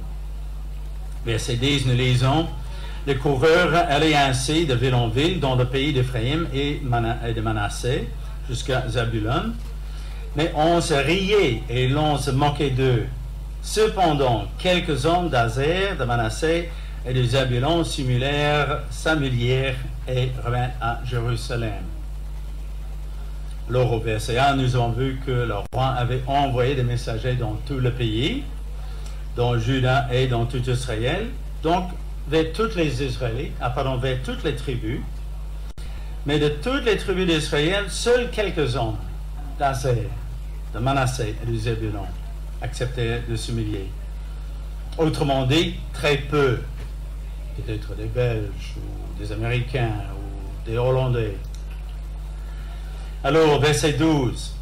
Verset 10, nous lisons: les coureurs allaient ainsi de ville en ville dans le pays d'Éphraïm et de Manassé jusqu'à Zabulon, mais on se riait et l'on se moquait d'eux. Cependant, quelques hommes d'Azer, de Manassé et de Zabulon s'humilièrent et revinrent à Jérusalem. Alors au verset 1, nous avons vu que le roi avait envoyé des messagers dans tout le pays, dans Juda et dans tout Israël, donc vers toutes les Israélites, vers toutes les tribus. Mais de toutes les tribus d'Israël, seuls quelques hommes d'Azer, de Manassé et de Zabulon acceptaient de s'humilier. Autrement dit, très peu, peut-être des Belges ou des Américains ou des Hollandais. Alors, verset 12,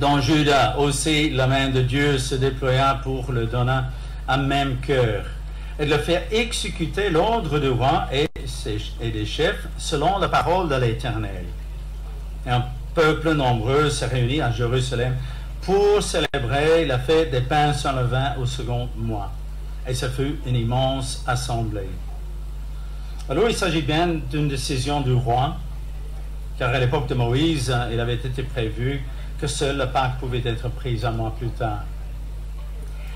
dans Juda aussi, la main de Dieu se déploya pour le donner un même cœur et de le faire exécuter l'ordre du roi et des chefs selon la parole de l'Éternel. Et un peuple nombreux se réunit à Jérusalem pour célébrer la fête des pains sans levain au second mois. Et ce fut une immense assemblée. Alors il s'agit bien d'une décision du roi, car à l'époque de Moïse, il avait été prévu que seule la Pâque pouvait être prise un mois plus tard.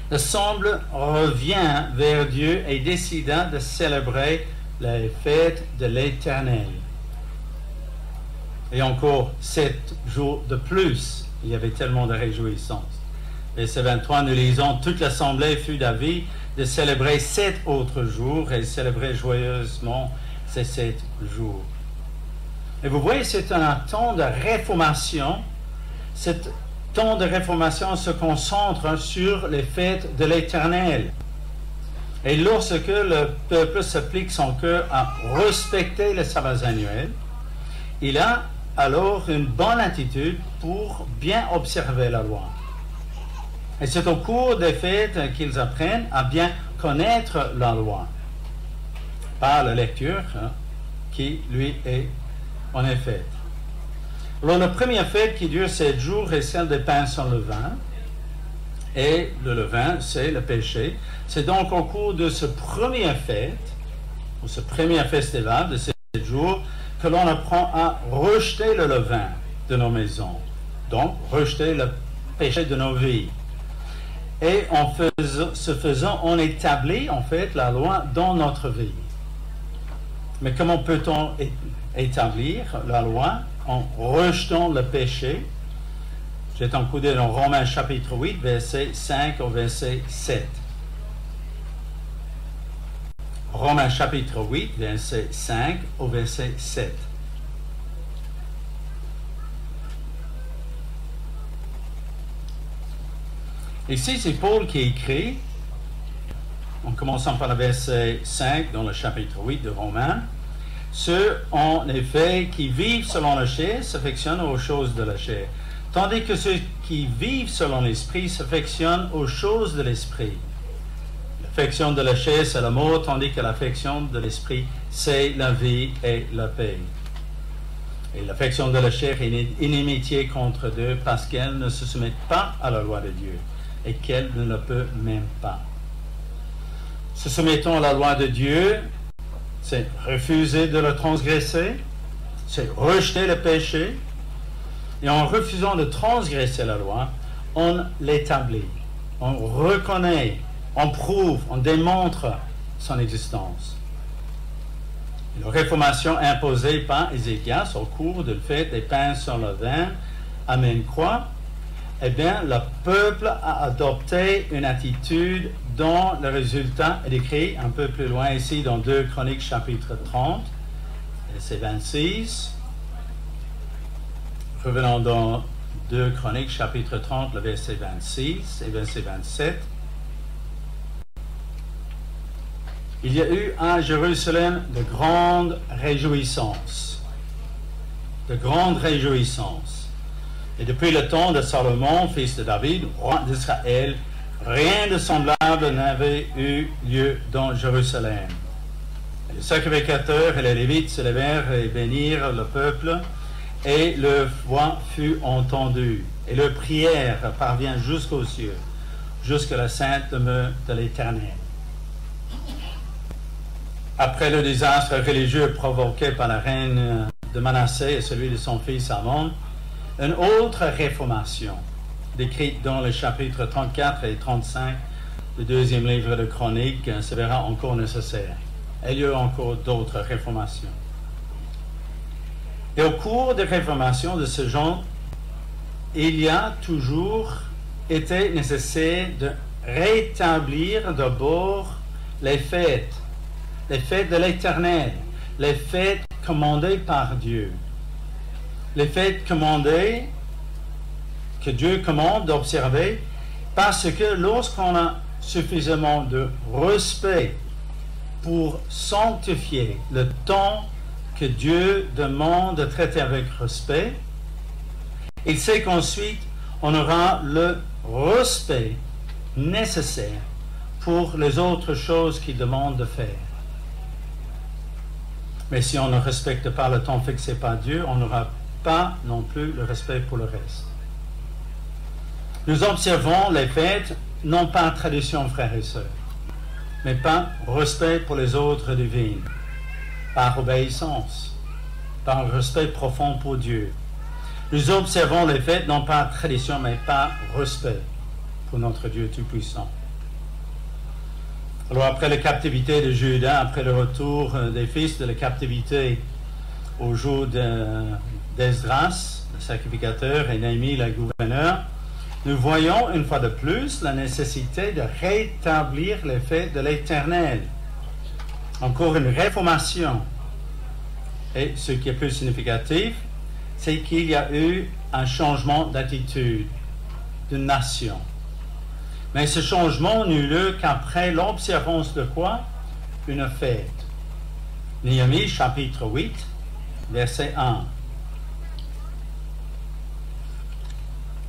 L'assemblée revient vers Dieu et décida de célébrer les fêtes de l'Éternel. Et encore 7 jours de plus. Il y avait tellement de réjouissance. Verset 23, nous lisons: toute l'assemblée fut d'avis de célébrer 7 autres jours et célébrer joyeusement ces 7 jours. Et vous voyez, c'est un temps de réformation. Cet temps de réformation se concentre sur les fêtes de l'Éternel. Et lorsque le peuple s'applique son cœur à respecter les sabbats annuels, il a alors une bonne attitude pour bien observer la loi. Et c'est au cours des fêtes qu'ils apprennent à bien connaître la loi, par la lecture qui lui est en effet. Alors la première fête qui dure 7 jours est celle des pains sans levain. Et le levain, c'est le péché. C'est donc au cours de ce première fête, ou ce premier festival de 7 jours, que l'on apprend à rejeter le levain de nos maisons. Donc, rejeter le péché de nos vies. Et ce faisant, on établit en fait la loi dans notre vie. Mais comment peut-on établir la loi? En rejetant le péché. J'ai un coup d'œil dans Romains chapitre 8, verset 5 au verset 7. Romains chapitre 8, verset 5 au verset 7. Ici, c'est Paul qui écrit, en commençant par le verset 5 dans le chapitre 8 de Romains: Ceux, en effet, qui vivent selon la chair s'affectionnent aux choses de la chair, tandis que ceux qui vivent selon l'esprit s'affectionnent aux choses de l'esprit. L'affection de la chair, c'est la mort, tandis que l'affection de l'esprit, c'est la vie et la paix. Et l'affection de la chair est une inimitié contre Dieu parce qu'elle ne se soumet pas à la loi de Dieu et qu'elle ne le peut même pas. Se soumettons à la loi de Dieu, c'est refuser de le transgresser, c'est rejeter le péché, et en refusant de transgresser la loi, on l'établit, on reconnaît, on prouve, on démontre son existence. La réformation imposée par Ézéchias au cours du fête des pains sans levain à Maine-Croix, eh bien, le peuple a adopté une attitude dont le résultat est décrit un peu plus loin ici dans 2 Chroniques chapitre 30, verset 26. Revenons dans 2 Chroniques chapitre 30, le verset 26 et verset 27. Il y a eu à Jérusalem de grandes réjouissances. De grandes réjouissances. Et depuis le temps de Salomon, fils de David, roi d'Israël, rien de semblable n'avait eu lieu dans Jérusalem. Et les sacrificateurs et les Lévites se levèrent et bénirent le peuple, et leur voix fut entendue, et leur prière parvient jusqu'aux cieux, jusqu'à la sainte demeure de l'Éternel. Après le désastre religieux provoqué par la reine de Manassé et celui de son fils Amon, une autre réformation, décrite dans les chapitres 34 et 35 du deuxième livre de Chroniques, se verra encore nécessaire. Et il y a eu encore d'autres réformations. Et au cours des réformations de ce genre, il y a toujours été nécessaire de rétablir d'abord les fêtes de l'Éternel, les fêtes commandées par Dieu. Les fêtes commandées, que Dieu commande d'observer, parce que lorsqu'on a suffisamment de respect pour sanctifier le temps que Dieu demande de traiter avec respect, il sait qu'ensuite on aura le respect nécessaire pour les autres choses qu'il demande de faire. Mais si on ne respecte pas le temps fixé par Dieu, on n'aura pas non plus le respect pour le reste. Nous observons les fêtes, non pas tradition, frères et sœurs, mais par respect pour les autres divines, par obéissance, par respect profond pour Dieu. Nous observons les fêtes, non pas tradition, mais par respect pour notre Dieu Tout-Puissant. Alors après la captivité de Juda, après le retour des fils de la captivité au jour d'Esdras, le sacrificateur, et Néhémie, le gouverneur, nous voyons une fois de plus la nécessité de rétablir les fêtes de l'Éternel. Encore une réformation. Et ce qui est plus significatif, c'est qu'il y a eu un changement d'attitude, de nation. Mais ce changement n'eut lieu qu'après l'observance de quoi? Une fête. Néhémie chapitre 8, verset 1.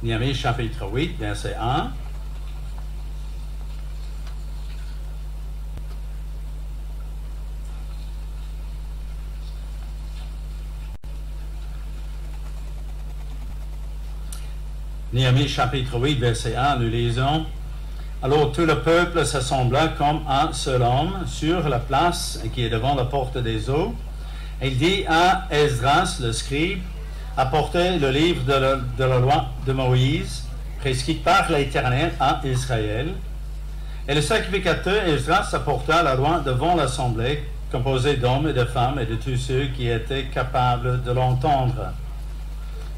Néhémie chapitre 8, verset 1. Néhémie chapitre 8, verset 1, nous lisons: Alors tout le peuple s'assembla comme un seul homme sur la place qui est devant la porte des eaux. Et il dit à Esdras, le scribe, apportez le livre de la loi de Moïse, prescrite par l'Éternel à Israël. Et le sacrificateur Esdras apporta la loi devant l'assemblée, composée d'hommes et de femmes et de tous ceux qui étaient capables de l'entendre.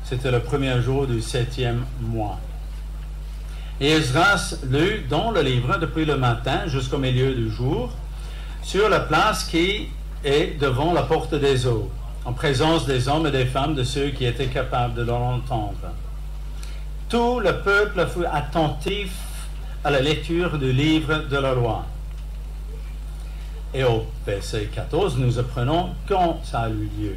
C'était le premier jour du 7e mois. Et Esdras lut dans le livre depuis le matin jusqu'au milieu du jour, sur la place qui est devant la porte des eaux, en présence des hommes et des femmes, de ceux qui étaient capables de l'entendre. Tout le peuple fut attentif à la lecture du livre de la loi. Et au verset 14, nous apprenons quand ça a eu lieu.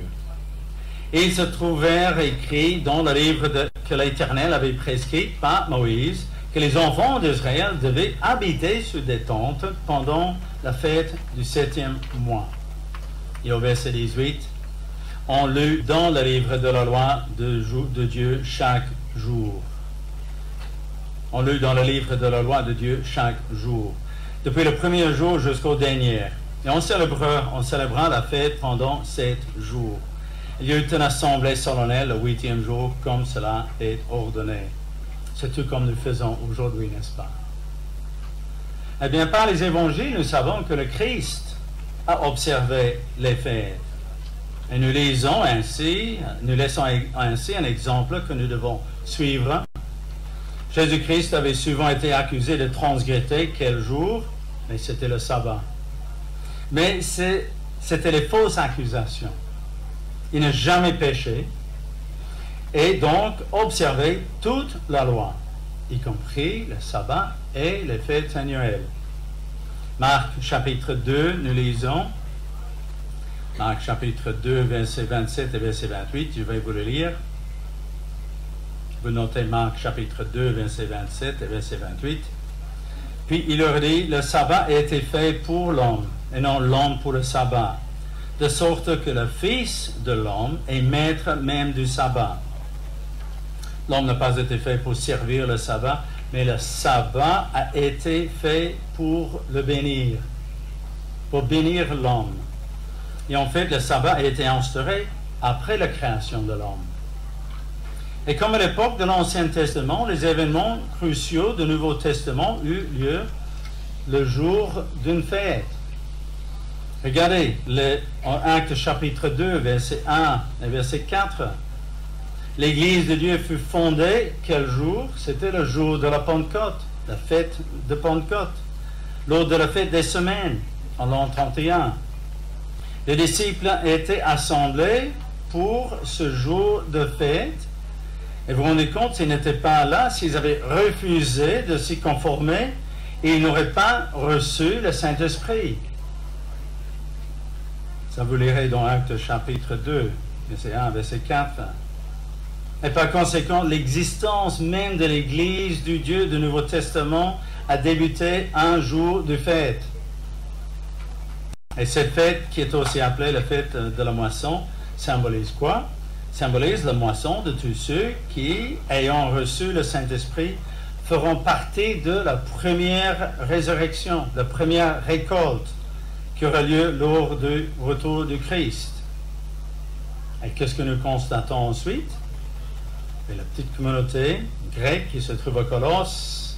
Et ils se trouvèrent écrits dans le livre que l'Éternel avait prescrit par Moïse, que les enfants d'Israël devaient habiter sur des tentes pendant la fête du 7e mois. Et au verset 18, on lut dans le livre de la loi de Dieu chaque jour. On lut dans le livre de la loi de Dieu chaque jour, depuis le premier jour jusqu'au dernier. Et on célébrera la fête pendant 7 jours. Il y eut une assemblée solennelle le 8e jour, comme cela est ordonné. C'est tout comme nous faisons aujourd'hui, n'est-ce pas? Eh bien, par les évangiles, nous savons que le Christ a observé les fêtes. Et nous laissons ainsi un exemple que nous devons suivre. Jésus-Christ avait souvent été accusé de transgresser quel jour? Mais c'était le sabbat. Mais c'était les fausses accusations. Il n'a jamais péché et donc observé toute la loi, y compris le sabbat et les fêtes annuelles. Marc chapitre 2, nous lisons. Marc chapitre 2, versets 27 et verset 28, je vais vous le lire. Vous notez Marc chapitre 2, verset 27 et verset 28. Puis il leur dit, le sabbat a été fait pour l'homme, et non l'homme pour le sabbat, de sorte que le Fils de l'homme est maître même du sabbat. L'homme n'a pas été fait pour servir le sabbat, mais le sabbat a été fait pour le bénir, pour bénir l'homme. Et en fait, le sabbat a été instauré après la création de l'homme. Et comme à l'époque de l'Ancien Testament, les événements cruciaux du Nouveau Testament eurent lieu le jour d'une fête. Regardez, en Actes chapitre 2, verset 1 et verset 4. L'Église de Dieu fut fondée, quel jour? C'était le jour de la Pentecôte, la fête de Pentecôte, lors de la fête des semaines, en l'an 31. Les disciples étaient assemblés pour ce jour de fête. Et vous vous rendez compte, s'ils n'étaient pas là, s'ils avaient refusé de s'y conformer, ils n'auraient pas reçu le Saint-Esprit. Ça vous lirez dans Actes chapitre 2, verset 1, verset 4. Et par conséquent, l'existence même de l'Église du Dieu du Nouveau Testament a débuté un jour de fête. Et cette fête, qui est aussi appelée la fête de la moisson, symbolise quoi? Symbolise la moisson de tous ceux qui, ayant reçu le Saint-Esprit, feront partie de la première résurrection, la première récolte qui aura lieu lors du retour du Christ. Et qu'est-ce que nous constatons ensuite? Et la petite communauté grecque qui se trouve à Colosse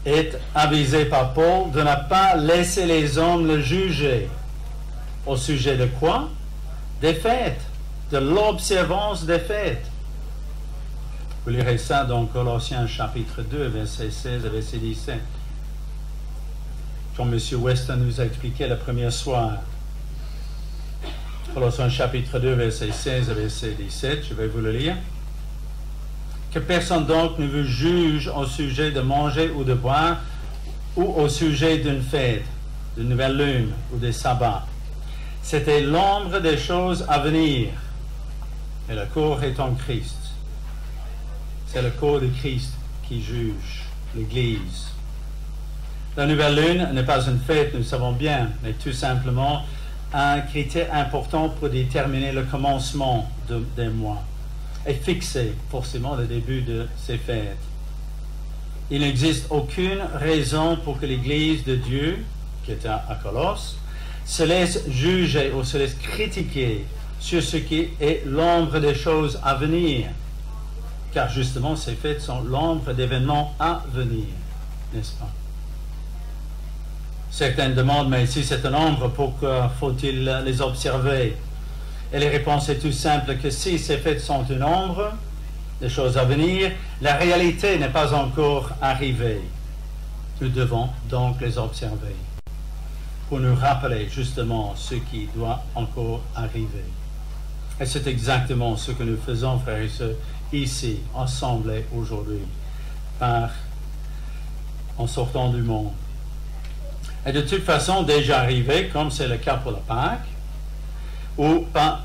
est avisée par Paul de ne pas laisser les hommes le juger. Au sujet de quoi? Des fêtes, de l'observance des fêtes. Vous lirez ça dans Colossiens chapitre 2, verset 16 et verset 17. Comme M. Weston nous a expliqué le premier soir. Colossiens chapitre 2, verset 16 et verset 17, je vais vous le lire. Que personne donc ne vous juge au sujet de manger ou de boire, ou au sujet d'une fête, d'une nouvelle lune ou des sabbats. C'était l'ombre des choses à venir. Et le corps est en Christ. C'est le corps de Christ qui juge l'Église. La nouvelle lune n'est pas une fête, nous savons bien, mais tout simplement un critère important pour déterminer le commencement des mois et fixer forcément le début de ces fêtes. Il n'existe aucune raison pour que l'Église de Dieu, qui est à Colosse, se laisse juger ou se laisse critiquer sur ce qui est l'ombre des choses à venir. Car justement, ces fêtes sont l'ombre d'événements à venir, n'est-ce pas? Certains demandent, mais si c'est une ombre, pourquoi faut-il les observer? Et la réponse est tout simple, que si ces fêtes sont une ombre, des choses à venir, la réalité n'est pas encore arrivée. Nous devons donc les observer pour nous rappeler justement ce qui doit encore arriver. Et c'est exactement ce que nous faisons, frères et sœurs, ici, assemblés aujourd'hui, en sortant du monde. est de toute façon déjà arrivée, comme c'est le cas pour la Pâque, ou pas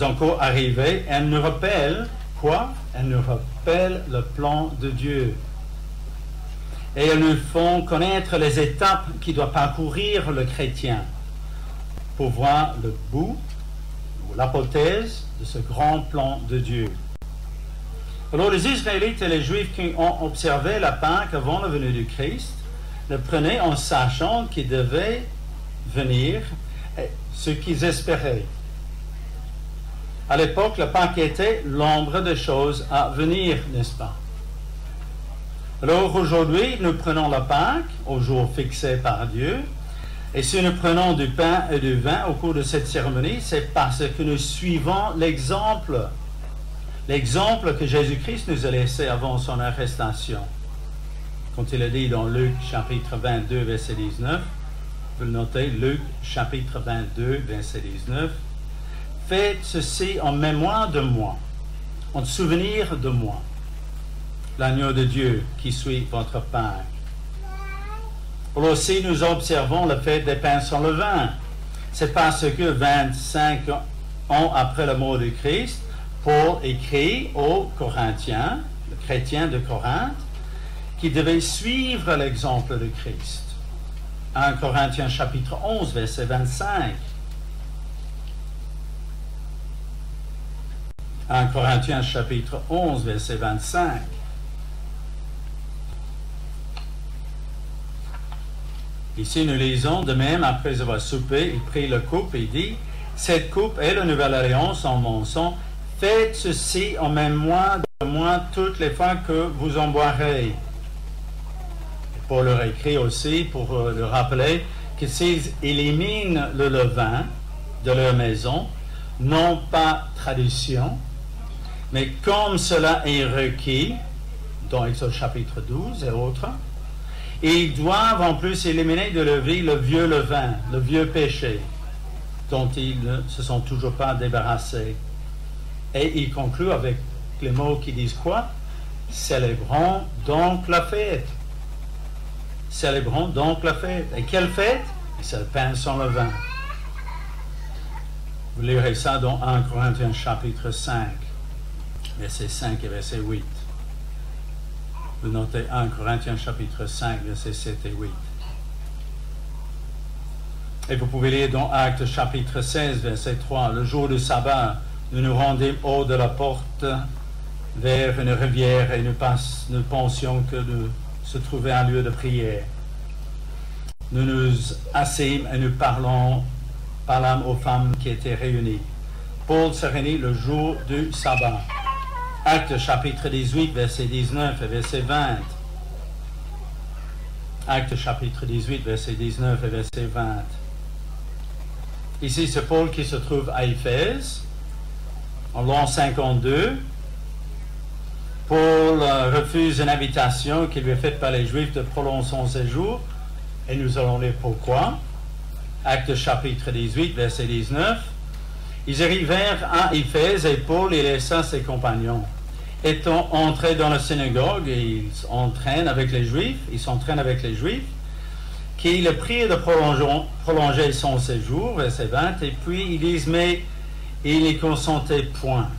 encore arrivée. Elle nous rappelle quoi? Elle nous rappelle le plan de Dieu. Et elles nous font connaître les étapes qu'il doit parcourir le chrétien pour voir le bout, ou l'hypothèse de ce grand plan de Dieu. Alors les Israélites et les Juifs qui ont observé la Pâque avant la venue du Christ le prenaient en sachant qu'il devait venir ce qu'ils espéraient. À l'époque, la Pâque était l'ombre des choses à venir, n'est-ce pas? Alors aujourd'hui, nous prenons la Pâque au jour fixé par Dieu. Et si nous prenons du pain et du vin au cours de cette cérémonie, c'est parce que nous suivons l'exemple que Jésus-Christ nous a laissé avant son arrestation. Quand il a dit dans Luc chapitre 22, verset 19, vous le notez, Luc chapitre 22, verset 19, « Faites ceci en mémoire de moi, en souvenir de moi, l'agneau de Dieu qui suit votre Pâque. » Alors aussi, nous observons la fête des pains sans levain. C'est parce que 25 ans après la mort du Christ, Paul écrit aux Corinthiens, le chrétien de Corinthe, qui devait suivre l'exemple de Christ. 1 Corinthiens chapitre 11, verset 25. 1 Corinthiens chapitre 11, verset 25. Ici, nous lisons, de même, après avoir soupé, il prit la coupe et dit, « Cette coupe est la nouvelle alliance en mon sang. Faites ceci en mémoire de moi toutes les fois que vous en boirez. » Paul leur écrit aussi pour leur rappeler que s'ils éliminent le levain de leur maison, non pas tradition, mais comme cela est requis, dans Exode chapitre 12 et autres, ils doivent en plus éliminer de leur vie le vieux levain, le vieux péché, dont ils ne se sont toujours pas débarrassés. Et il conclut avec les mots qui disent quoi? Célébrons donc la fête. Célébrons donc la fête. Et quelle fête? C'est le pain sans levain. Vous lirez ça dans 1 Corinthiens chapitre 5, verset 5 et verset 8. Vous notez 1 Corinthiens chapitre 5, verset 7 et 8. Et vous pouvez lire dans Actes chapitre 16, verset 3. Le jour du sabbat, nous nous rendîmes hors de la porte vers une rivière et nous pensions que nous se trouvait un lieu de prière. Nous nous assîmes et nous parlâmes aux femmes qui étaient réunies. Paul se réunit le jour du sabbat. Actes chapitre 18, verset 19 et verset 20. Actes chapitre 18, verset 19 et verset 20. Ici, c'est Paul qui se trouve à Éphèse, en l'an 52. Paul refuse une invitation qui lui est faite par les Juifs de prolonger son séjour, et nous allons lire pourquoi. Actes chapitre 18, verset 19. Ils arrivèrent à Éphèse et Paul y laissa ses compagnons. Étant entrés dans la synagogue, ils s'entraînent avec les Juifs, qui le prient de prolonger son séjour, verset 20, et puis ils disent, mais il n'y consentait point.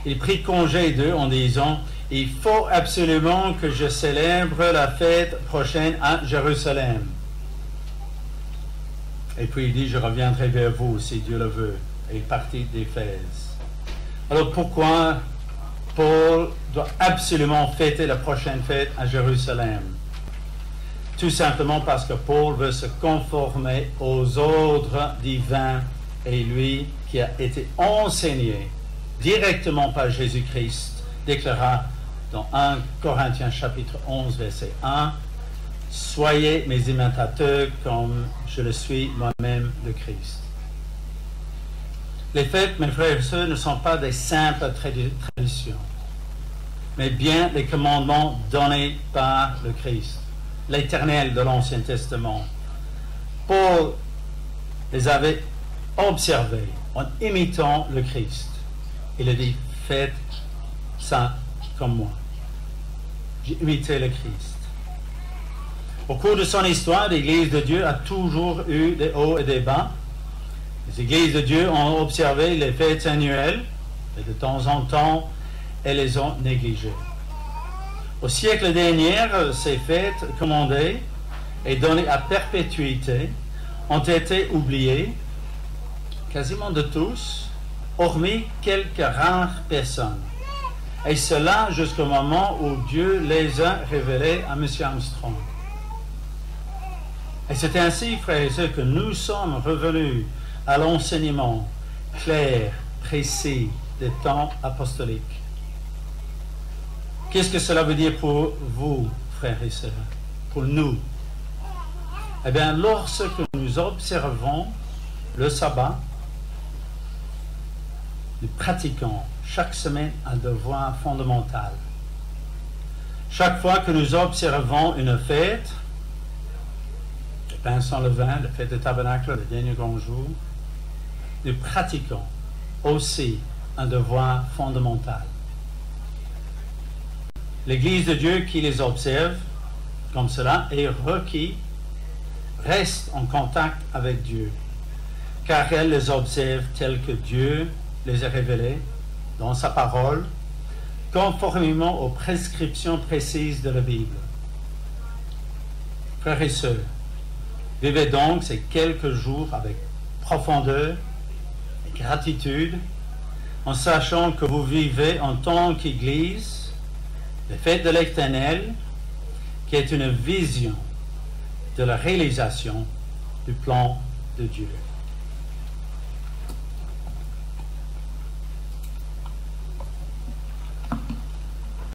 Il prit congé d'eux en disant, il faut absolument que je célèbre la fête prochaine à Jérusalem. Et puis il dit, je reviendrai vers vous si Dieu le veut. Et il partit d'Éphèse. Alors pourquoi Paul doit absolument fêter la prochaine fête à Jérusalem? Tout simplement parce que Paul veut se conformer aux ordres divins et lui qui a été enseigné directement par Jésus-Christ déclara dans 1 Corinthiens chapitre 11 verset 1, « Soyez mes imitateurs comme je le suis moi-même de Christ. » Les fêtes, mes frères et sœurs, ne sont pas des simples traditions, mais bien des commandements donnés par le Christ, l'Éternel de l'Ancien Testament. Paul les avait observés en imitant le Christ. Il a dit, faites ça comme moi. J'ai imité le Christ. Au cours de son histoire, l'Église de Dieu a toujours eu des hauts et des bas. Les Églises de Dieu ont observé les fêtes annuelles et de temps en temps, elles les ont négligées. Au siècle dernier, ces fêtes commandées et données à perpétuité ont été oubliées quasiment de tous, hormis quelques rares personnes. Et cela jusqu'au moment où Dieu les a révélées à M. Armstrong. Et c'est ainsi, frères et sœurs, que nous sommes revenus à l'enseignement clair, précis des temps apostoliques. Qu'est-ce que cela veut dire pour vous, frères et sœurs, pour nous? Eh bien, lorsque nous observons le sabbat, nous pratiquons chaque semaine un devoir fondamental. Chaque fois que nous observons une fête, le pain sans levain, la fête du tabernacle, le dernier grand jour, nous pratiquons aussi un devoir fondamental. L'Église de Dieu qui les observe comme cela est requis, reste en contact avec Dieu, car elle les observe tels que Dieu les a révélés dans sa parole, conformément aux prescriptions précises de la Bible. Frères et sœurs, vivez donc ces quelques jours avec profondeur et gratitude, en sachant que vous vivez en tant qu'Église les fêtes de l'Éternel, qui est une vision de la réalisation du plan de Dieu.